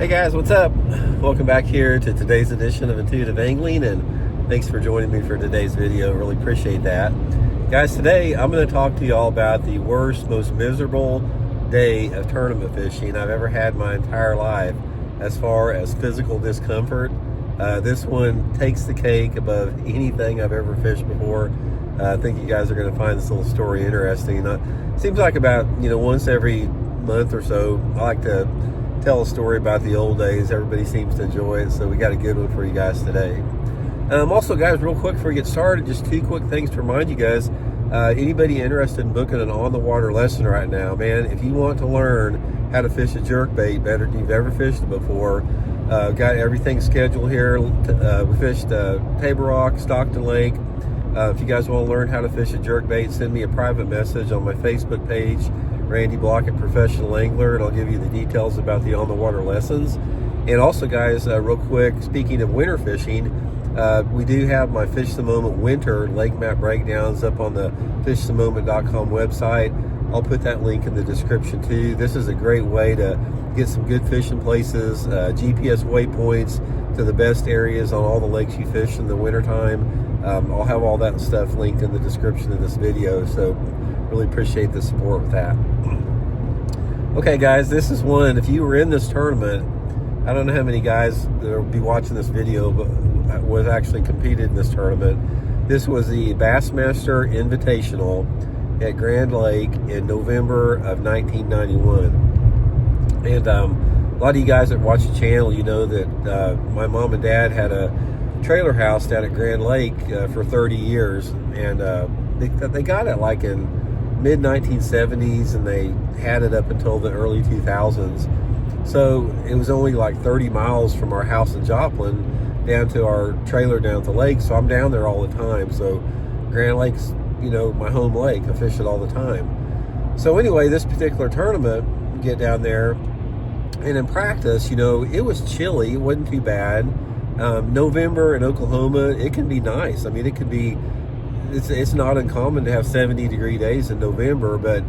Hey guys, what's up? Welcome back here to today's edition of Intuitive Angling, and thanks for joining me for today's video. Really appreciate that. Guys, today I'm going to talk to you all about the worst, most miserable day of tournament fishing I've ever had my entire life as far as physical discomfort. This one takes the cake above anything I've ever fished before. I think you guys are going to find this little story interesting. Seems like about, once every month or so, I like to tell a story about the old days. Everybody seems to enjoy it, so we got a good one for you guys today. Also, guys, real quick before we get started, just two quick things to remind you guys. Anybody interested in booking an on-the-water lesson right now, man, if you want to learn how to fish a jerkbait better than you've ever fished it before, got everything scheduled here. We fished Table Rock, Stockton Lake. If you guys want to learn how to fish a jerkbait, send me a private message on my Facebook page, Randy Blaukat Professional Angler, and I'll give you the details about the on-the-water lessons. And also, guys, real quick, speaking of winter fishing, we do have my Fish the Moment winter lake map breakdowns up on the fishthemoment.com website. I'll put that link in the description too. This is a great way to get some good fishing places, GPS waypoints to the best areas on all the lakes you fish in the wintertime. I'll have all that stuff linked in the description of this video, so really appreciate the support with that. Okay, guys, this is one. If you were in this tournament, I don't know how many guys that will be watching this video, but was actually competed in this tournament. This was the Bassmaster Invitational at Grand Lake in November of 1991. And a lot of you guys that watch the channel, you know that my mom and dad had a trailer house down at Grand Lake for 30 years, and they got it like in mid-1970s, and they had it up until the early 2000s. So it was only like 30 miles from our house in Joplin down to our trailer down at the lake, so I'm down there all the time. So Grand Lake's, my home lake. I fish it all the time. So anyway, this particular tournament, get down there, and in practice, it was chilly. It wasn't too bad. November in Oklahoma, it can be nice. I mean, it can be, it's not uncommon to have 70-degree days in November, but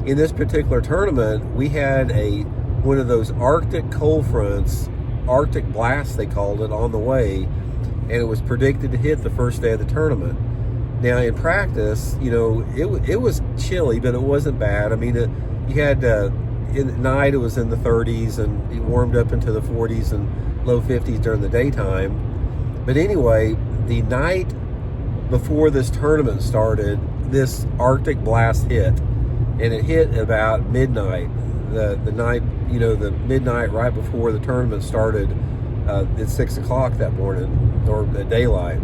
in this particular tournament, we had one of those Arctic cold fronts, Arctic blast they called it, on the way, and it was predicted to hit the first day of the tournament. Now in practice, it was chilly, but it wasn't bad. I mean, you had in the night it was in the 30s, and it warmed up into the 40s and low 50s during the daytime. But anyway, the night before this tournament started, this Arctic blast hit, and it hit about midnight. The night, the midnight right before the tournament started at 6 o'clock that morning, or at daylight.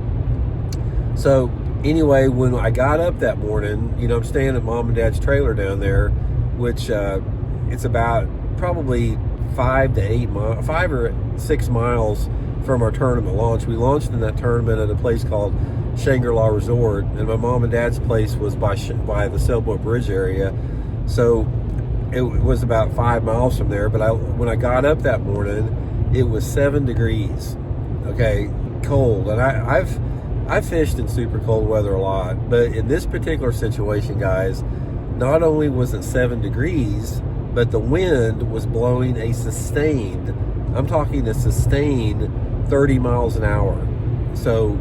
So anyway, when I got up that morning, I'm staying at Mom and Dad's trailer down there, which it's about probably 5 or 6 miles from our tournament launch. We launched in that tournament at a place called Shangri-La Resort, and my mom and dad's place was by the Sailboat Bridge area. So it was about 5 miles from there. But when I got up that morning, it was 7 degrees. Okay, cold. And I've fished in super cold weather a lot, but in this particular situation, guys, not only was it 7 degrees, but the wind was blowing a sustained 30 miles an hour. So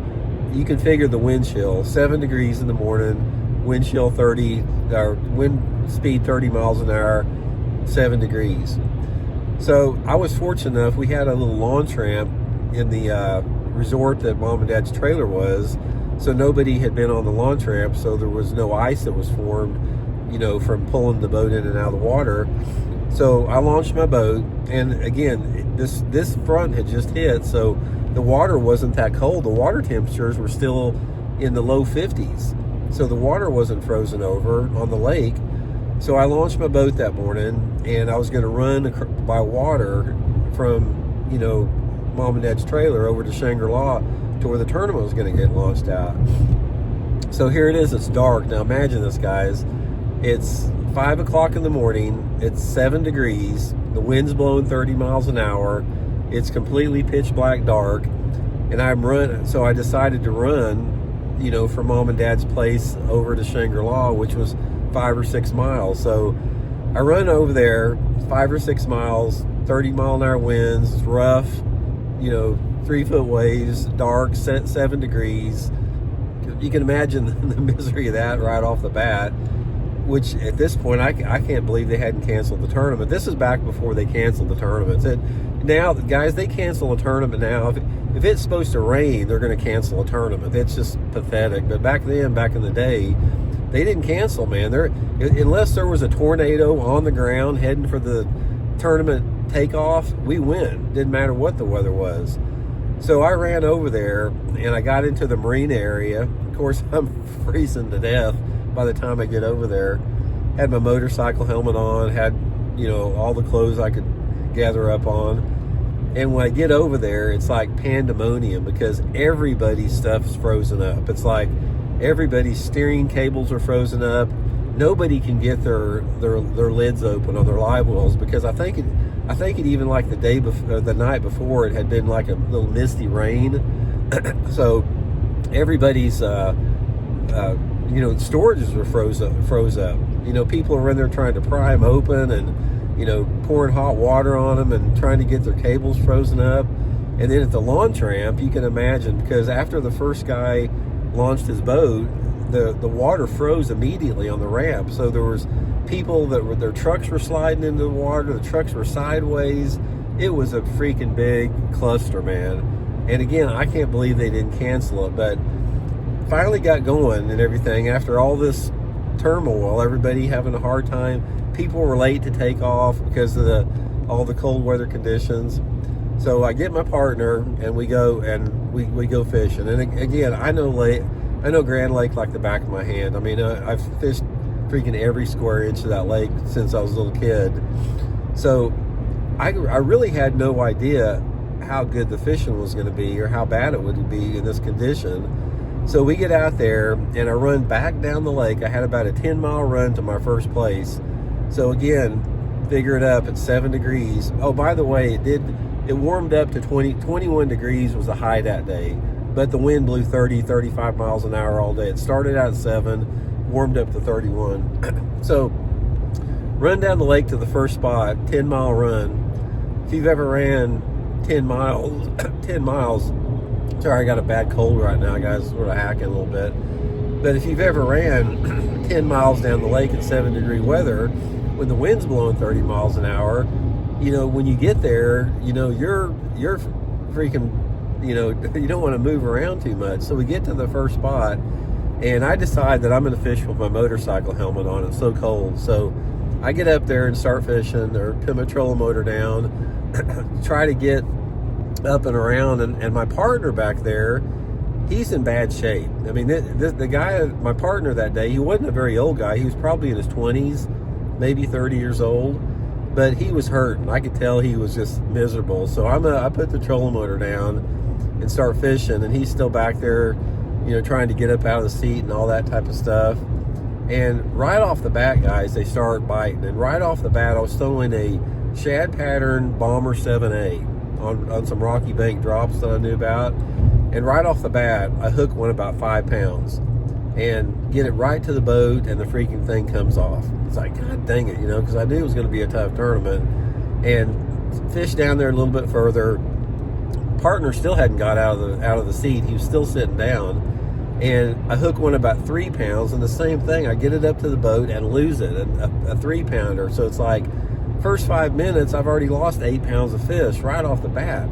you can figure the wind chill, 7 degrees in the morning, wind chill 30, or wind speed 30 miles an hour, 7 degrees. So I was fortunate enough, we had a little launch ramp in the resort that Mom and Dad's trailer was, so nobody had been on the launch ramp, so there was no ice that was formed, from pulling the boat in and out of the water. So I launched my boat, and again, this front had just hit, so the water wasn't that cold. The water temperatures were still in the low 50s. So the water wasn't frozen over on the lake. So I launched my boat that morning, and I was going to run by water from, Mom and Dad's trailer over to Shangri-La to where the tournament was going to get launched out. So here it is. It's dark. Now imagine this, guys. It's 5 o'clock in the morning. It's 7 degrees. The wind's blowing 30 miles an hour. It's completely pitch black dark, and I'm running. So I decided to run, from Mom and Dad's place over to Shangri-La, which was 5 or 6 miles. So I run over there 5 or 6 miles, 30-mile-an-hour winds, it's rough, 3-foot waves, dark, 7 degrees. You can imagine the misery of that right off the bat, which at this point, I can't believe they hadn't canceled the tournament. This is back before they canceled the tournaments. Now, guys, they cancel a tournament now. If it's supposed to rain, they're going to cancel a tournament. It's just pathetic. But back in the day, they didn't cancel, man. Unless there was a tornado on the ground heading for the tournament takeoff, we win. Didn't matter what the weather was. So I ran over there, and I got into the marina area. Of course, I'm freezing to death by the time I get over there. Had my motorcycle helmet on, had, all the clothes I could gather up on. And when I get over there, it's like pandemonium because everybody's stuff is frozen up. It's like everybody's steering cables are frozen up. Nobody can get their lids open on their live wells because I think it even like the night before it had been like a little misty rain. So everybody's storages were froze up. People are in there trying to pry them open and pouring hot water on them and trying to get their cables frozen up. And then at the launch ramp, you can imagine, because after the first guy launched his boat, the water froze immediately on the ramp. So there was people their trucks were sliding into the water, the trucks were sideways. It was a freaking big cluster, man. And again, I can't believe they didn't cancel it, but finally got going and everything after all this turmoil, everybody having a hard time. People were late to take off because of all the cold weather conditions. So I get my partner and we go fishing. And again, I know Grand Lake like the back of my hand. I mean, I've fished freaking every square inch of that lake since I was a little kid. So I really had no idea how good the fishing was going to be or how bad it would be in this condition. So we get out there and I run back down the lake. I had about a 10-mile run to my first place. So again, figure it up at 7 degrees. Oh, by the way, it warmed up to 21 degrees was the high that day. But the wind blew 35 miles an hour all day. It started out at 7, warmed up to 31. So run down the lake to the first spot, 10-mile run. If you've ever ran 10 miles, sorry, I got a bad cold right now, guys, sort of hacking a little bit. But if you've ever ran 10 miles down the lake in 7-degree weather, when the wind's blowing 30 miles an hour, when you get there, you're freaking, you don't want to move around too much. So we get to the first spot, and I decide that I'm going to fish with my motorcycle helmet on. It's so cold. So I get up there and start fishing, or put my trolling motor down, try to get up and around, and my partner back there, he's in bad shape. I mean, the guy, my partner that day, he wasn't a very old guy. He was probably in his 20s, maybe 30 years old, but he was hurting. I could tell he was just miserable. So I put the trolling motor down and start fishing, and he's still back there, trying to get up out of the seat and all that type of stuff. And right off the bat, guys, they start biting. And right off the bat, I was throwing a shad pattern Bomber 7A on some rocky bank drops that I knew about. And right off the bat, I hook one about 5 pounds and get it right to the boat, and the freaking thing comes off. It's like, God dang it, because I knew it was going to be a tough tournament. And fish down there a little bit further. Partner still hadn't got out of the seat. He was still sitting down. And I hook one about 3 pounds, and the same thing. I get it up to the boat and lose it, a 3-pounder. So it's like, first 5 minutes, I've already lost 8 pounds of fish right off the bat.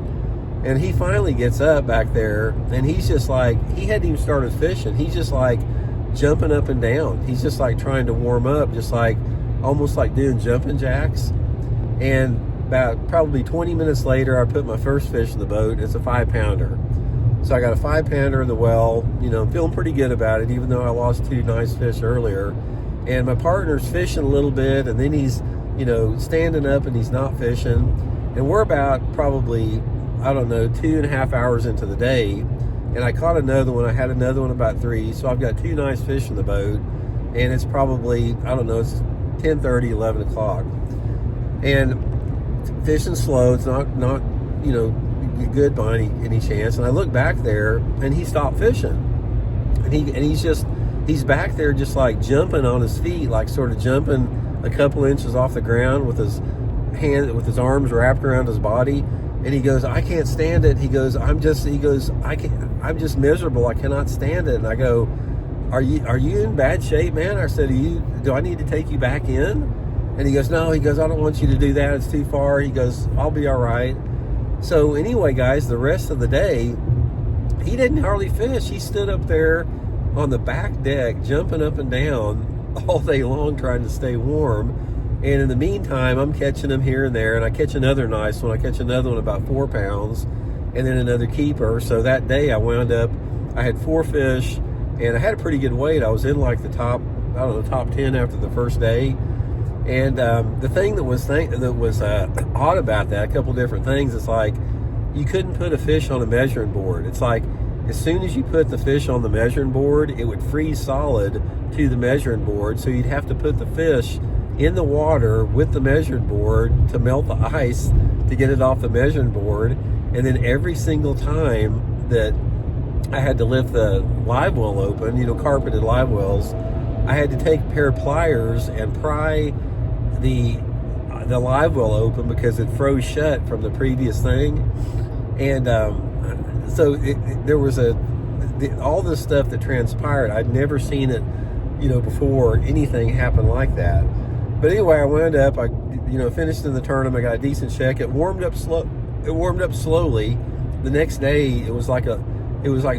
And he finally gets up back there, and he's just like, he hadn't even started fishing. He's just like jumping up and down. He's just like trying to warm up, just like almost like doing jumping jacks. And about probably 20 minutes later, I put my first fish in the boat. It's a 5-pounder. So I got a 5-pounder in the well. I'm feeling pretty good about it, even though I lost 2 nice fish earlier. And my partner's fishing a little bit, and then he's, standing up and he's not fishing. And we're about probably, 2.5 hours into the day, and I caught another one. I had another one about 3, so I've got 2 nice fish in the boat, and it's probably, it's 10:30, 11 o'clock. And fishing slow, it's not good by any chance. And I look back there, and he stopped fishing, and he's back there just like jumping on his feet, like sort of jumping a couple inches off the ground with his with his arms wrapped around his body, and he goes, I can't stand it. He goes, I'm just miserable. I cannot stand it. And I go, are you in bad shape, man? I said, do I need to take you back in? And he goes, no. He goes, I don't want you to do that. It's too far. He goes, I'll be all right. So anyway, guys, the rest of the day, he didn't hardly fish. He stood up there on the back deck, jumping up and down all day long, trying to stay warm. And in the meantime, I'm catching them here and there, and I catch another nice one. I catch another one about 4 pounds, and then another keeper. So that day I had 4 fish, and I had a pretty good weight. I was in like the top 10 after the first day. And the thing that was odd about that, a couple different things, it's like you couldn't put a fish on a measuring board. It's like as soon as you put the fish on the measuring board, it would freeze solid to the measuring board. So you'd have to put the fish in the water with the measuring board to melt the ice to get it off the measuring board. And then every single time that I had to lift the live well open, carpeted live wells, I had to take a pair of pliers and pry the live well open because it froze shut from the previous thing. And so there was all this stuff that transpired. I'd never seen it, before anything happened like that. But anyway, I wound up, I finished in the tournament, got a decent check. It warmed up slowly. The next day, it was like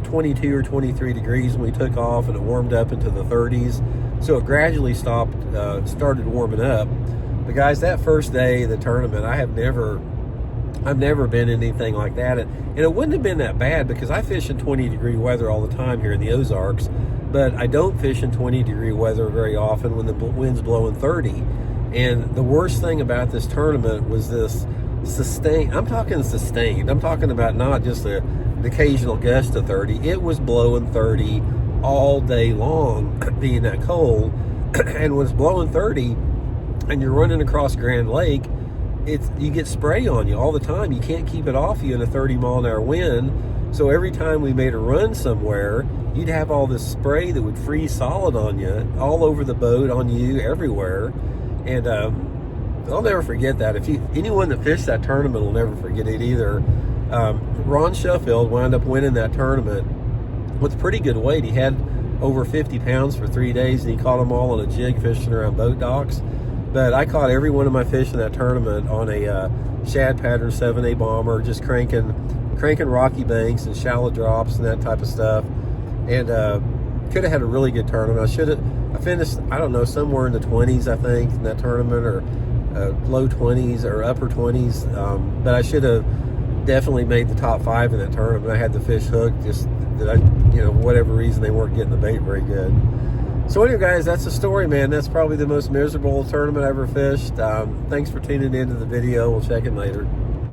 22 or 23 degrees when we took off, and it warmed up into the 30s. So it gradually started warming up. But guys, that first day of the tournament, I've never been in anything like that. And it wouldn't have been that bad because I fish in 20-degree weather all the time here in the Ozarks, but I don't fish in 20-degree weather very often when the wind's blowing 30. And the worst thing about this tournament was this sustained. I'm talking sustained. I'm talking about not just the occasional gust of 30. It was blowing 30 all day long, being that cold. And when it's blowing 30 and you're running across Grand Lake, you get spray on you all the time. You can't keep it off you in a 30-mile-an-hour wind. So every time we made a run somewhere, you'd have all this spray that would freeze solid on you, all over the boat, on you, everywhere. And I'll never forget that. Anyone that fished that tournament will never forget it either. Ron Sheffield wound up winning that tournament with pretty good weight. He had over 50 pounds for 3 days, and he caught them all on a jig fishing around boat docks. But I caught every one of my fish in that tournament on a shad pattern 7A bomber, just cranking rocky banks and shallow drops and that type of stuff. And could have had a really good tournament. I finished, I don't know, somewhere in the 20s, I think, in that tournament, or low 20s or upper 20s. But I should have definitely made the top 5 in that tournament. I had the fish hooked, just that whatever reason they weren't getting the bait very good. So anyway, guys, that's the story, man. That's probably the most miserable tournament I ever fished. Thanks for tuning into the video. We'll check in later.